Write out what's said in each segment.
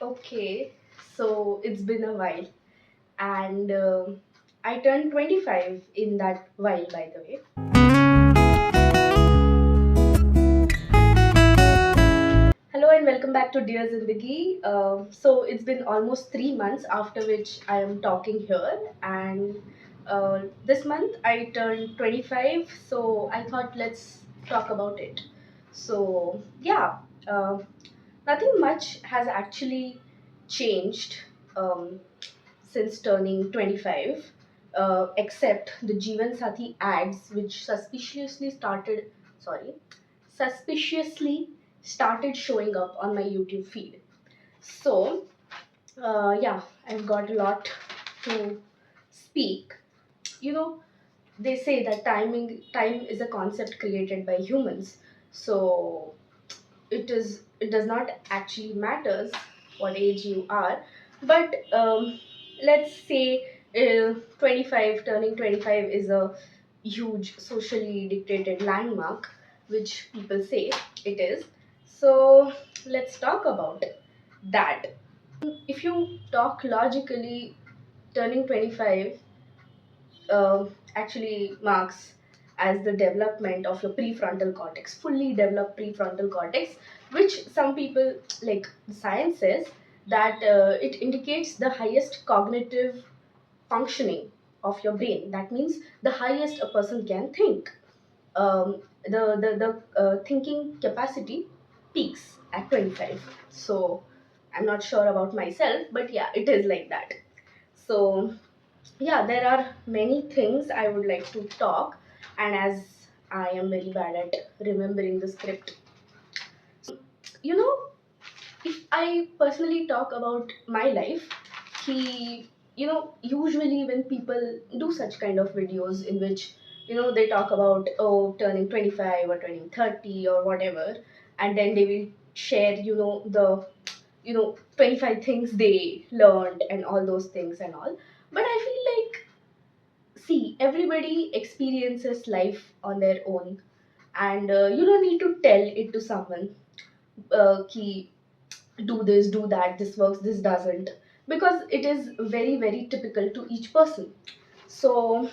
Okay, so it's been a while, and I turned 25 in that while, by the way. Hello and welcome back to Dear Zindagi. So it's been almost 3 months after which I am talking here, and this month I turned 25, so I thought let's talk about it. So, yeah, uh, nothing much has actually changed. Um, since turning 25, except the Jeevan Sathi ads, which suspiciously started showing up on my YouTube feed. So, yeah, I've got a lot to speak. You know, they say that time is a concept created by humans. So, it does not actually matters what age you are, but let's say 25 turning 25 is a huge socially dictated landmark, which people say it is. So let's talk about that. If you talk logically, turning 25 actually marks as the development of your prefrontal cortex, fully developed prefrontal cortex, which some people, like science says, that it indicates the highest cognitive functioning of your brain. That means the highest a person can think. The thinking capacity peaks at 25. So I'm not sure about myself, but yeah, it is like that. So yeah, there are many things I would like to talk, and as I am very bad at remembering the script, you know, if I personally talk about my life, he, usually when people do such kind of videos in which they talk about, oh, turning 25 or turning 30 or whatever, and then they will share, the 25 things they learned and all those things and all. But I feel like, see, everybody experiences life on their own, and you don't need to tell it to someone, ki, do this, do that, this works, this doesn't, because it is very, very typical to each person. So,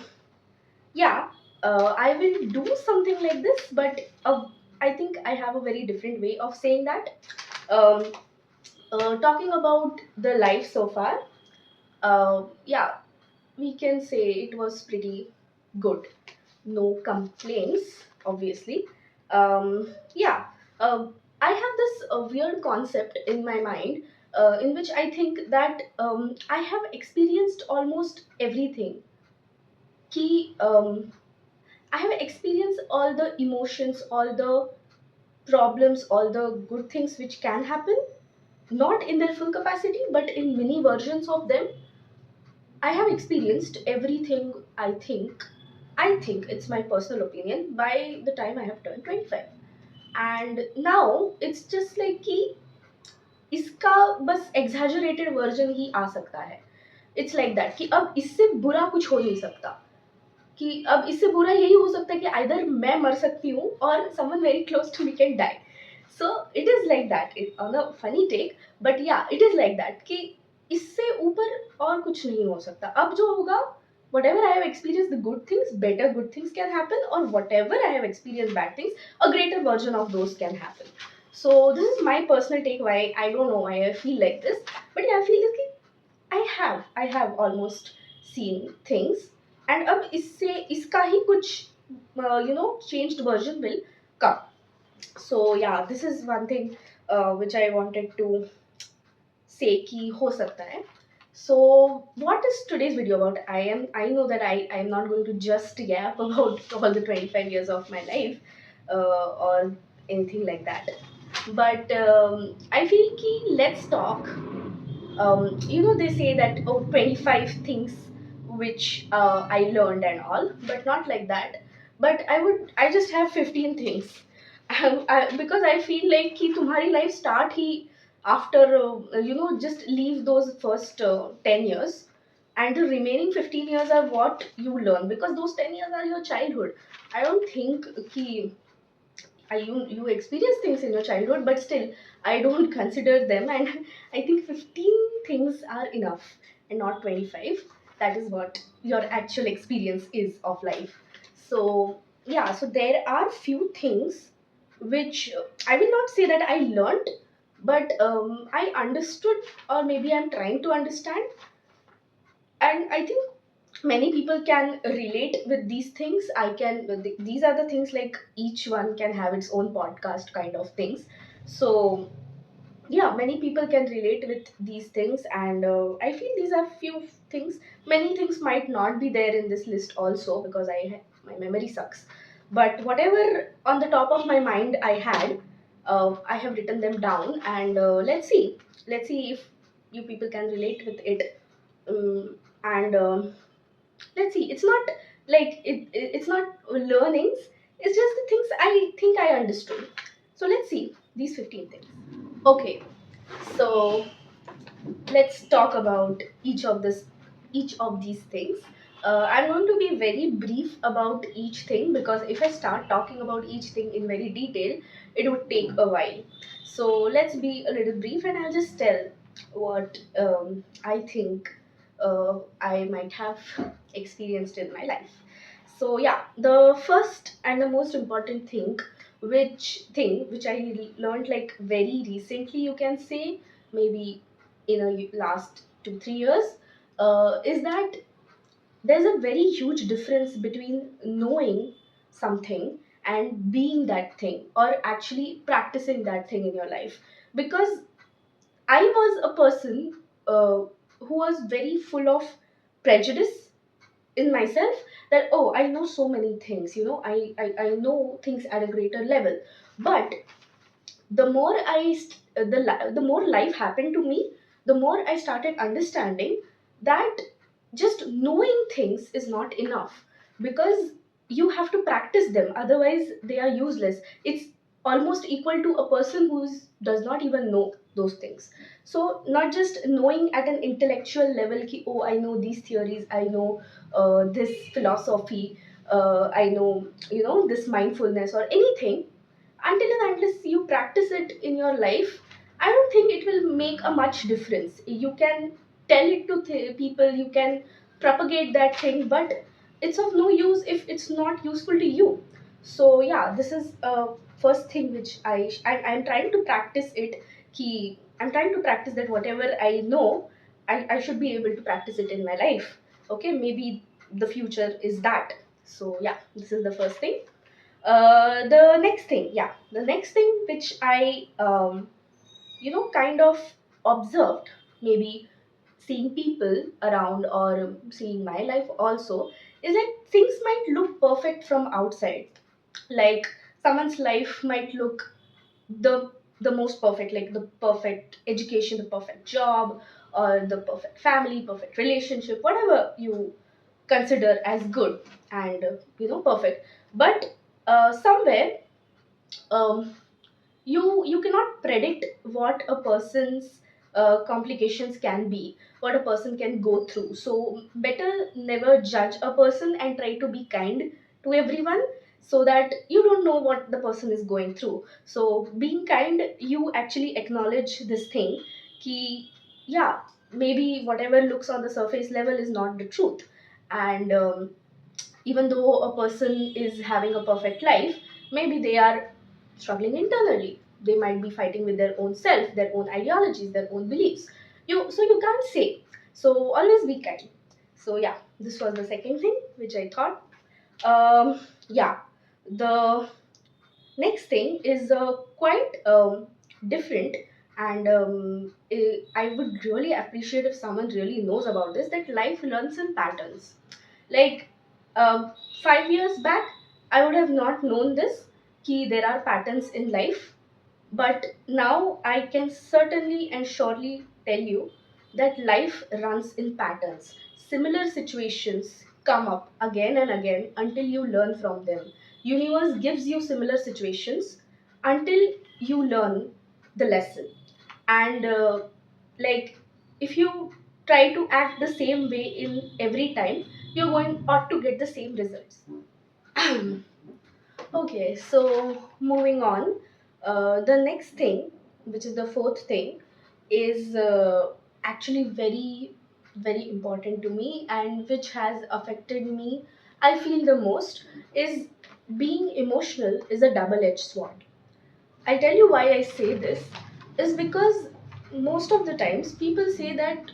yeah, I will do something like this, but I think I have a very different way of saying that. Um, Talking about the life so far, yeah, we can say it was pretty good. No complaints, obviously. Yeah, I have this weird concept in my mind, in which I think that I have experienced almost everything. Ki, I have experienced all the emotions, all the problems, all the good things which can happen, not in their full capacity, but in many versions of them. I have experienced everything, I think. I think it's my personal opinion by the time I have turned 25. And now it's just like कि इसका बस exaggerated version ही आ सकता है. It's like that कि अब इससे बुरा कुछ हो नहीं सकता. कि अब इससे बुरा यही हो सकता है कि either मैं मर सकती हूँ or someone very close to me can die. So it is like that. It, on a funny take, but yeah, it is like that कि इससे ऊपर और कुछ नहीं हो सकता. अब जो होगा, whatever I have experienced the good things, better good things can happen, or whatever I have experienced bad things, a greater version of those can happen. So this is my personal take. Why I don't know why I feel like this, but yeah, I feel like I have almost seen things, and अब इससे इसका ही कुछ changed version will come. So yeah, this is one thing which I wanted to say कि हो सकता है. So what is today's video about? I know that I am not going to just yap about all the 25 years of my life, or anything like that. But I feel ki let's talk. They say that, oh, 25 things which I learned and all, but not like that. But I just have 15 things. Because I feel like कि तुम्हारी life start he after, just leave those first 10 years, and the remaining 15 years are what you learn, because those 10 years are your childhood. I don't think कि you experience things in your childhood, but still I don't consider them, and I think 15 things are enough and not 25. That is what your actual experience is of life. So yeah, so there are few things which I will not say that I learned, but I understood, or maybe I'm trying to understand, and I think many people can relate with these things. These are the things, like each one can have its own podcast kind of things. So yeah, many people can relate with these things, and I feel these are few things. Many things might not be there in this list also, because my memory sucks. But whatever on the top of my mind I had, I have written them down, and let's see if you people can relate with it. And let's see, it's not like it's not learnings, it's just the things I think I understood. So let's see these 15 things. Okay, so let's talk about each of these things. I'm going to be very brief about each thing, because if I start talking about each thing in very detail, it would take a while. So let's be a little brief, and I'll just tell what I think I might have experienced in my life. So yeah, the first and the most important thing, which I learned like very recently, you can say, maybe in a last 2 3 years, is that there's a very huge difference between knowing something and being that thing, or actually practicing that thing in your life. Because I was a person who was very full of prejudice in myself, that oh, I know so many things, I know things at a greater level. But the more the more life happened to me, the more I started understanding that just knowing things is not enough, because you have to practice them, otherwise they are useless. It's almost equal to a person who does not even know those things. So not just knowing at an intellectual level ki, oh, I know these theories, I know this philosophy, I know, this mindfulness or anything. Until and unless you practice it in your life, I don't think it will make a much difference. You can tell it to people, you can propagate that thing, but it's of no use if it's not useful to you. So yeah, this is first thing which I'm trying to practice it. I'm trying to practice that whatever I know, I should be able to practice it in my life. Okay, maybe the future is that. So yeah, this is the first thing. The next thing which I, kind of observed, maybe seeing people around, or seeing my life also, is that things might look perfect from outside. Like someone's life might look the the most perfect, like the perfect education, the perfect job, or the perfect family, perfect relationship, whatever you consider as good and perfect. But somewhere, um, you cannot predict what a person's complications can be, what a person can go through. So better never judge a person and try to be kind to everyone, so that you don't know what the person is going through. So being kind, you actually acknowledge this thing, ki, yeah, maybe whatever looks on the surface level is not the truth. And even though a person is having a perfect life, maybe they are struggling internally. They might be fighting with their own self, their own ideologies, their own beliefs. You can't say. So always be kind. So yeah, this was the second thing which I thought. Yeah, the next thing is quite different, and I would really appreciate if someone really knows about this. That life learns in patterns. Like, 5 years back, I would have not known this. Ki there are patterns in life, but now I can certainly and surely tell you that life runs in patterns. Similar situations come up again and again until you learn from them. Universe gives you similar situations until you learn the lesson. And like, if you try to act the same way in every time, you're going ought to get the same results. Okay, so moving on, the next thing, which is the fourth thing, is actually very, very important to me and which has affected me, I feel the most, is being emotional is a double edged sword. I'll tell you why I say this is because most of the times people say that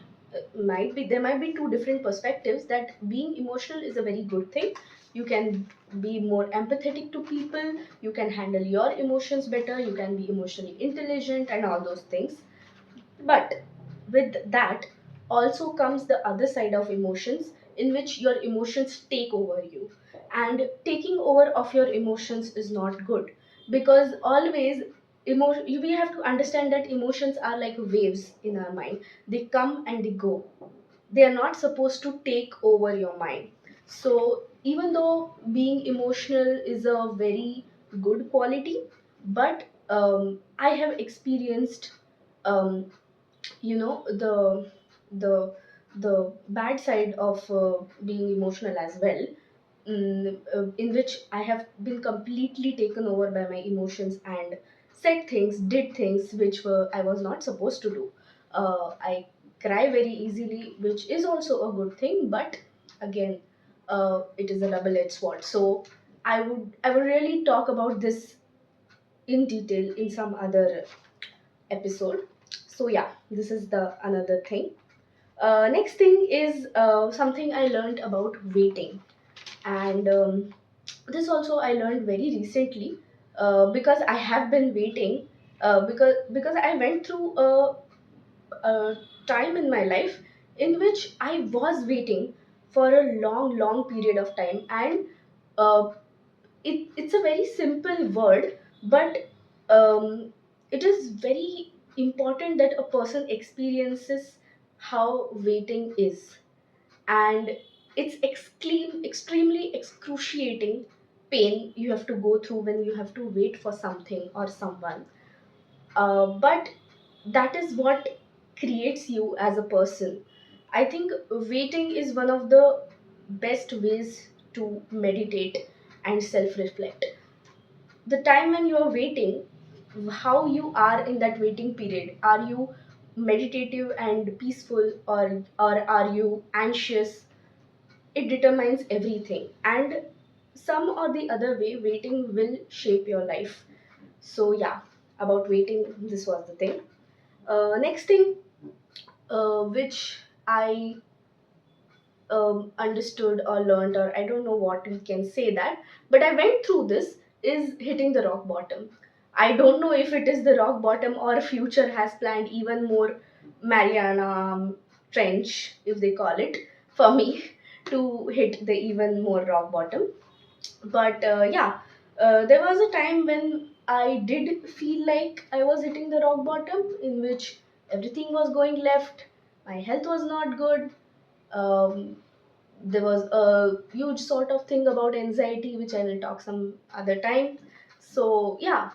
might be there might be two different perspectives, that being emotional is a very good thing. You can be more empathetic to people, you can handle your emotions better, you can be emotionally intelligent and all those things. But with that also comes the other side of emotions, in which your emotions take over you. And taking over of your emotions is not good, because always we have to understand that emotions are like waves in our mind. They come and they go. They are not supposed to take over your mind. So even though being emotional is a very good quality, but I have experienced um, the the bad side of being emotional as well, in which I have been completely taken over by my emotions and said things, did things which were I was not supposed to do. I cry very easily, which is also a good thing, but again, it is a double-edged sword. So I would really talk about this in detail in some other episode. So yeah, this is the another thing. Next thing is something I learned about waiting, and this also I learned very recently, because I have been waiting, because I went through a time in my life in which I was waiting for a long period of time, and uh, it's a very simple word, but it is very important that a person experiences how waiting is. And it's extremely excruciating pain you have to go through when you have to wait for something or someone, but that is what creates you as a person. I think waiting is one of the best ways to meditate and self reflect. The time when you are waiting, how you are in that waiting period, are you meditative and peaceful, or are you anxious? It determines everything, and some or the other way waiting will shape your life. So yeah, about waiting, this was the thing. Next thing, which I understood or learned, or I don't know what we can say that, but I went through this, is hitting the rock bottom. I don't know if it is the rock bottom or future has planned even more Mariana Trench, if they call it, for me to hit the even more rock bottom. But yeah, there was a time when I did feel like I was hitting the rock bottom, in which everything was going left, my health was not good. um, there was a huge sort of thing about anxiety, which I will talk some other time. So yeah,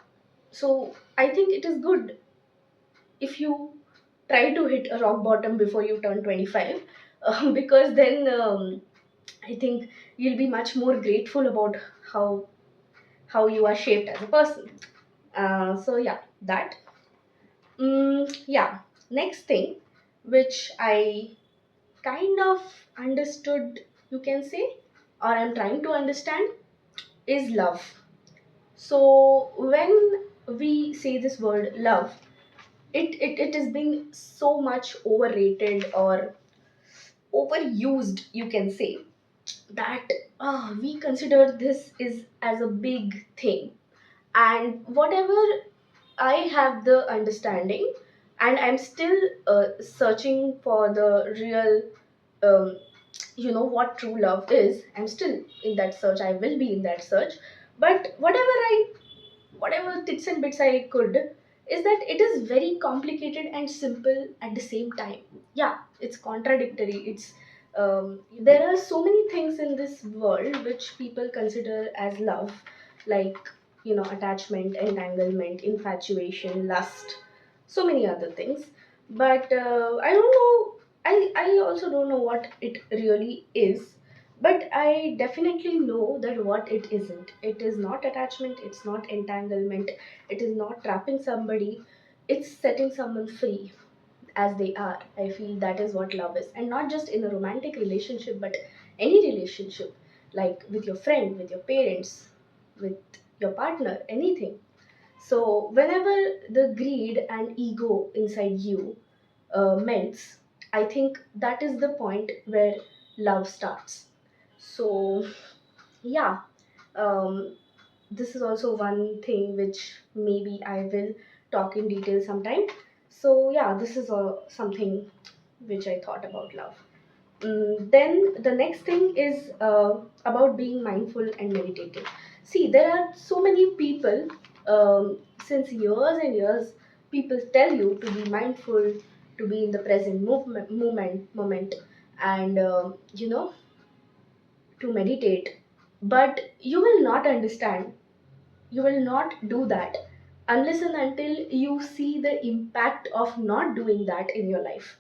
so I think it is good if you try to hit a rock bottom before you turn 25, because then I think you'll be much more grateful about how you are shaped as a person. So yeah, that. Yeah, next thing, which I kind of understood, you can say, or I'm trying to understand, is love. So when we say this word love, it is being so much overrated or overused, you can say, that we consider this is as a big thing. And whatever I have the understanding, and I'm still searching for the real, um, what true love is. I'm still in that search. I will be in that search. But whatever tits and bits I could, is that it is very complicated and simple at the same time. Yeah, it's contradictory. There are so many things in this world which people consider as love, like attachment, entanglement, infatuation, lust, so many other things. But I don't know. I also don't know what it really is, But I definitely know that what it isn't. It is not attachment, it's not entanglement, it is not trapping somebody, it's setting someone free as they are. I feel that is what love is. And not just in a romantic relationship, but any relationship, like with your friend, with your parents, with your partner, anything. So, whenever the greed and ego inside you melts, I think that is the point where love starts. So, yeah, um, this is also one thing which maybe I will talk in detail sometime. So, yeah, this is something which I thought about love. Then the next thing is about being mindful and meditative. See, there are so many people, since years and years, people tell you to be mindful, to be in the present moment, and to meditate. But you will not understand, you will not do that unless and until you see the impact of not doing that in your life.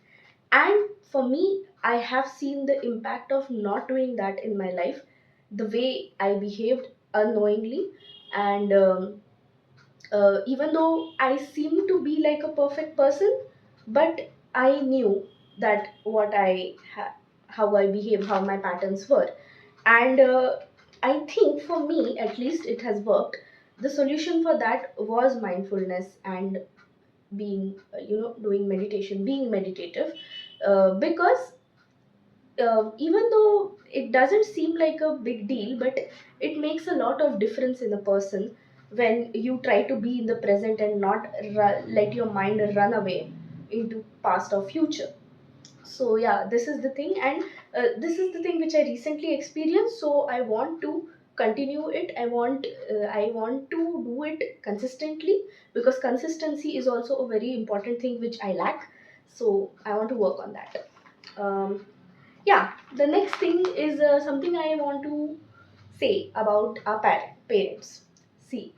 And for me, I have seen the impact of not doing that in my life, the way I behaved unknowingly. And even though I seem to be like a perfect person, but I knew that how I behave, how my patterns were. And I think for me, at least, it has worked. The solution for that was mindfulness and being, doing meditation, being meditative. Because even though it doesn't seem like a big deal, but it makes a lot of difference in a person when you try to be in the present and not let your mind run away into past or future. So yeah, this is the thing. And this is the thing which I recently experienced, so I want to continue it. I want to do it consistently, because consistency is also a very important thing which I lack. So I want to work on that. Yeah, the next thing is something I want to say about our parents. See,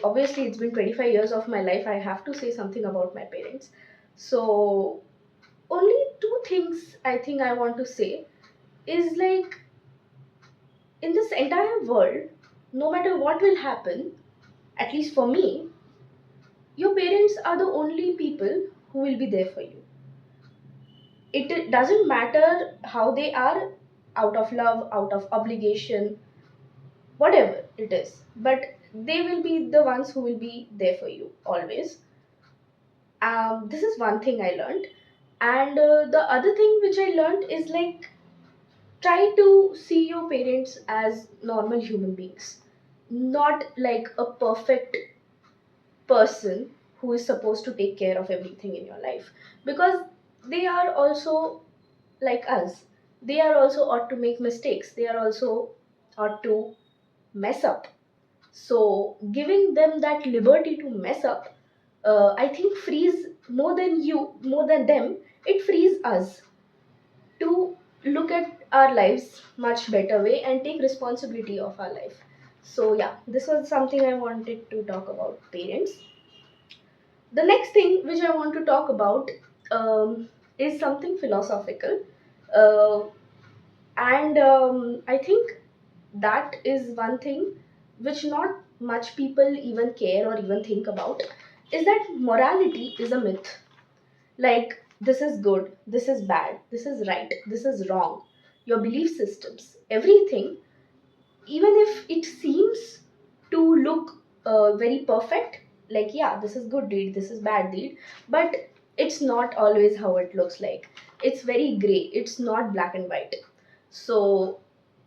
obviously it's been 25 years of my life, I have to say something about my parents. So only two things I think I want to say is like, in this entire world, no matter what will happen, at least for me, your parents are the only people who will be there for you. It doesn't matter how they are, out of love, out of obligation, whatever it is, but they will be the ones who will be there for you always. This is one thing I learned. And the other thing which I learned is like, try to see your parents as normal human beings, not like a perfect person who is supposed to take care of everything in your life, because they are also like us. They are also ought to make mistakes, they are also ought to mess up. So giving them that liberty to mess up, I think frees more than them. It frees us to look at our lives much better way and take responsibility of our life. So yeah, this was something I wanted to talk about parents. The next thing which I want to talk about is something philosophical. uh, and I think that is one thing which not much people even care or even think about, is that morality is a myth. Like, this is good, this is bad, this is right, this is wrong, your belief systems, everything, even if it seems to look very perfect, like, yeah, this is good deed, this is bad deed, but it's not always how it looks like. It's very gray, it's not black and white. So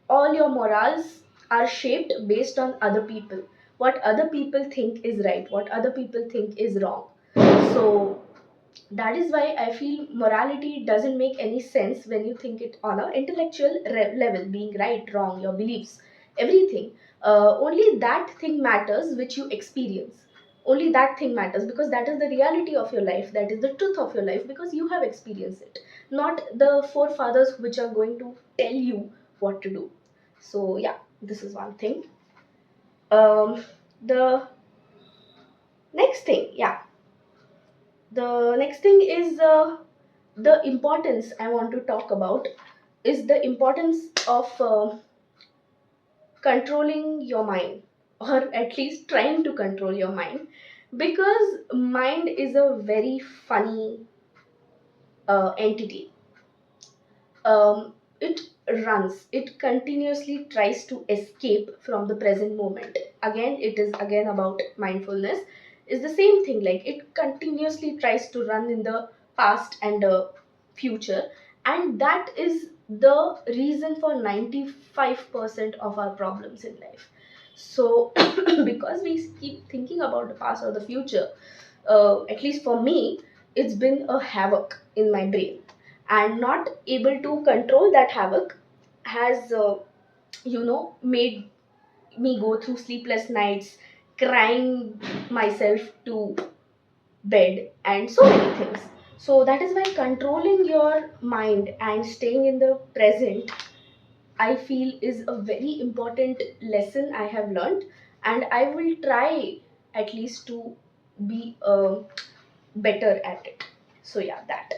all your morals are shaped based on other people, what other people think is right, what other people think is wrong. So that is why I feel morality doesn't make any sense when you think it on a intellectual level, being right, wrong, your beliefs, everything. Only that thing matters which you experience. Only that thing matters, because that is the reality of your life, that is the truth of your life, because you have experienced it, not the forefathers which are going to tell you what to do. So yeah, this is one thing. The next thing, yeah, the next thing is the importance I want to talk about is the importance of controlling your mind, or at least trying to control your mind, because mind is a very funny entity. It runs, it continuously tries to escape from the present moment. Again, it is again about mindfulness, is the same thing. Like, it continuously tries to run in the past and future, and that is the reason for 95% of our problems in life. So because we keep thinking about the past or the future, at least for me, it's been a havoc in my brain, and not able to control that havoc has made me go through sleepless nights, crying myself to bed, and so many things. So that is why controlling your mind and staying in the present, I feel, is a very important lesson I have learned, and I will try at least to be better at it. So yeah, that.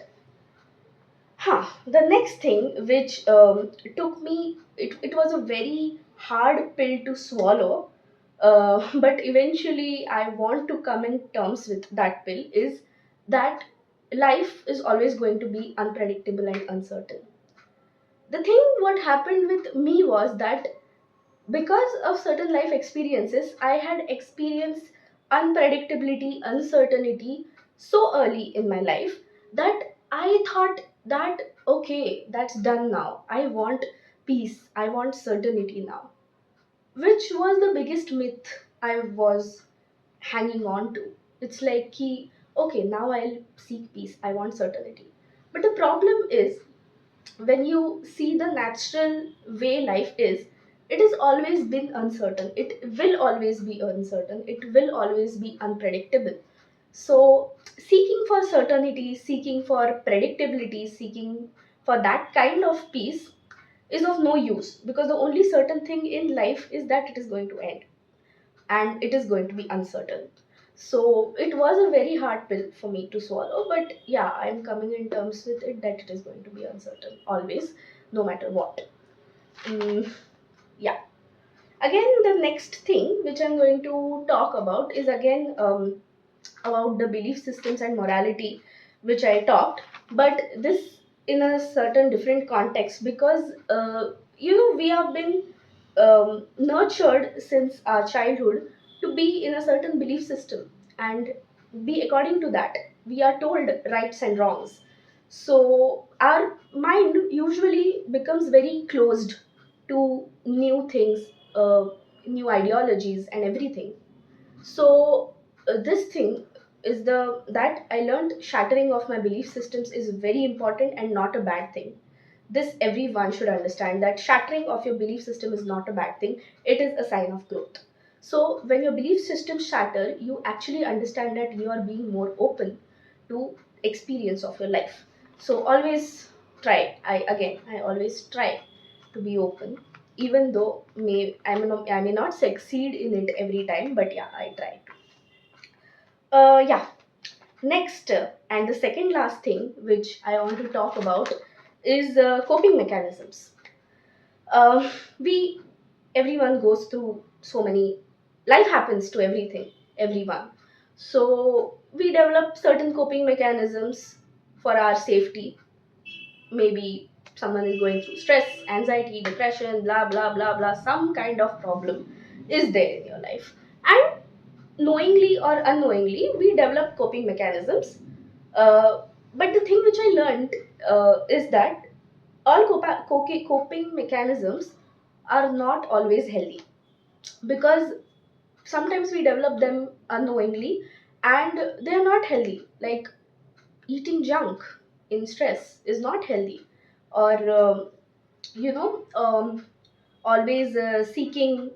The next thing which took me, it was a very hard pill to swallow, but eventually I want to come in terms with that pill, is that life is always going to be unpredictable and uncertain. The thing what happened with me was that because of certain life experiences, I had experienced unpredictability, uncertainty so early in my life that I thought that, okay, that's done now. I want peace, I want certainty now, which was the biggest myth I was hanging on to. It's like, okay, now I'll seek peace, I want certainty. But the problem is, when you see the natural way life is, it has always been uncertain. It will always be uncertain. It will always be unpredictable. So, seeking for certainty, seeking for predictability, seeking for that kind of peace is of no use, because the only certain thing in life is that it is going to end, and it is going to be uncertain. So it was a very hard pill for me to swallow, but yeah, I'm coming in terms with it that it is going to be uncertain always, no matter what. Mm, yeah. Again, the next thing which I'm going to talk about is again about the belief systems and morality, which I talked, but this in a certain different context, because we have been nurtured since our childhood to be in a certain belief system and be according to that. We are told rights and wrongs. So our mind usually becomes very closed to new things, new ideologies, and everything. So this thing is the that I learned, shattering of my belief systems is very important and not a bad thing. This everyone should understand, that shattering of your belief system is not a bad thing. It is a sign of growth. So when your belief systems shatter, you actually understand that you are being more open to experience of your life. So always try. I always try to be open, even though I may not succeed in it every time, but yeah, I try. Yeah. Next, and the second last thing which I want to talk about is coping mechanisms. We Everyone goes through so many, life happens to everyone. So we develop certain coping mechanisms for our safety. Maybe someone is going through stress, anxiety, depression, blah blah blah blah, some kind of problem is there in your life, and knowingly or unknowingly we develop coping mechanisms. uh, but the thing which I learned is that all coping mechanisms are not always healthy, because sometimes we develop them unknowingly and they are not healthy. Like, eating junk in stress is not healthy, or you know um, always seeking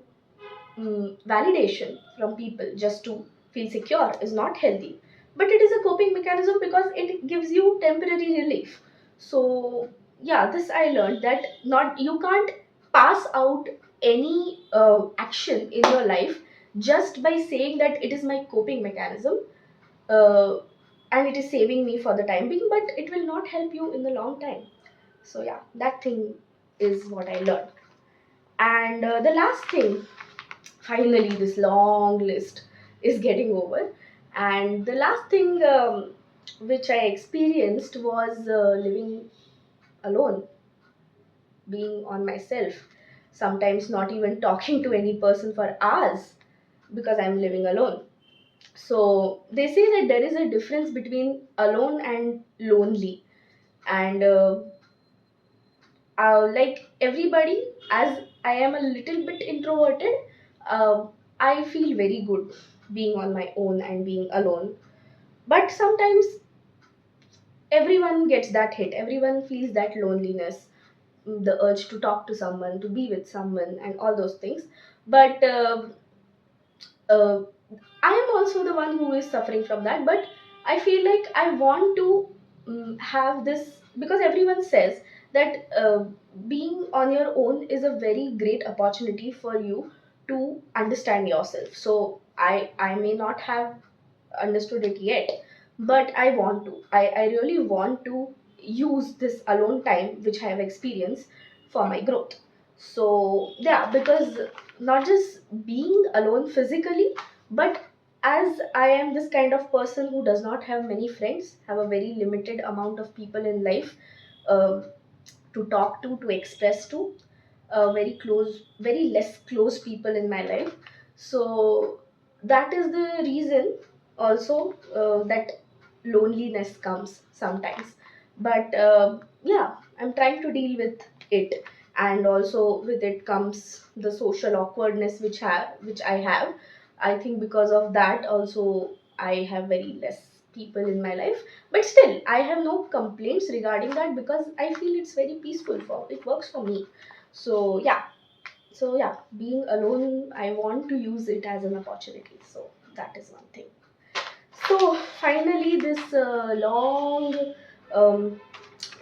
validation from people just to feel secure is not healthy. But it is a coping mechanism because it gives you temporary relief. So yeah, this I learned, that not you can't pass out any action in your life just by saying that it is my coping mechanism, uh, and it is saving me for the time being, but it will not help you in the long time. So yeah, that thing is what I learned. And the last thing, finally, this long list is getting over. And the last thing which I experienced was living alone, being on myself, sometimes not even talking to any person for hours because I'm living alone. So they say that there is a difference between alone and lonely. And like everybody, as I am a little bit introverted, uh, I feel very good being on my own and being alone. But sometimes everyone gets that hit, everyone feels that loneliness, the urge to talk to someone, to be with someone, and all those things. But uh, I am also the one who is suffering from that, but I feel like I want to have this, because everyone says that being on your own is a very great opportunity for you to understand yourself. So I may not have understood it yet, but I want to. I really want to use this alone time which I have experienced for my growth. So yeah, because not just being alone physically, but as I am this kind of person who does not have many friends, have a very limited amount of people in life um, to talk to express to, very close, very less close people in my life. So that is the reason also that loneliness comes sometimes. But yeah, I'm trying to deal with it, and also with it comes the social awkwardness which I have. I think because of that also I have very less people in my life, but still I have no complaints regarding that because I feel it's very peaceful, for it works for me. So yeah, so yeah, being alone, I want to use it as an opportunity. So that is one thing. So finally, this long um,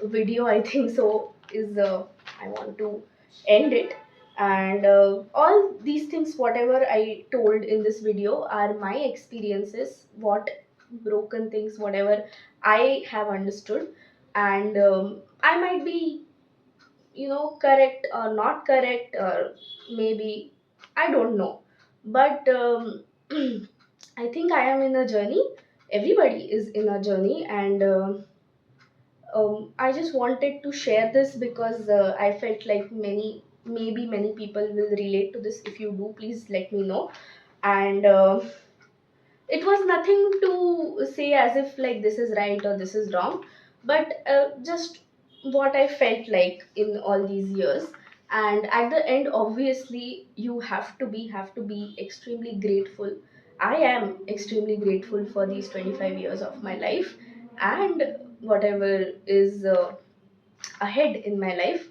video, I think so, is I want to end it. And all these things, whatever I told in this video, are my experiences. What broken things, whatever I have understood, and I might be, correct or not correct, or maybe I don't know. But I think I am in a journey. Everybody is in a journey, and I just wanted to share this because I felt like maybe many people will relate to this. If you do, please let me know. And it was nothing to say as if like this is right or this is wrong, but just what I felt like in all these years. And at the end, obviously, you have to be extremely grateful. I am extremely grateful for these 25 years of my life, and whatever is ahead in my life,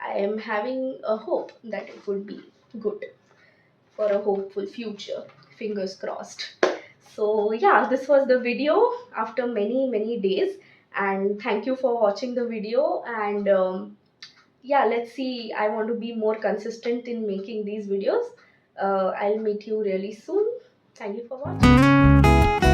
I am having a hope that it would be good, for a hopeful future. Fingers crossed. So, yeah, this was the video after many, many days. And thank you for watching the video. And yeah, let's see. I want to be more consistent in making these videos. I'll meet you really soon. Thank you for watching.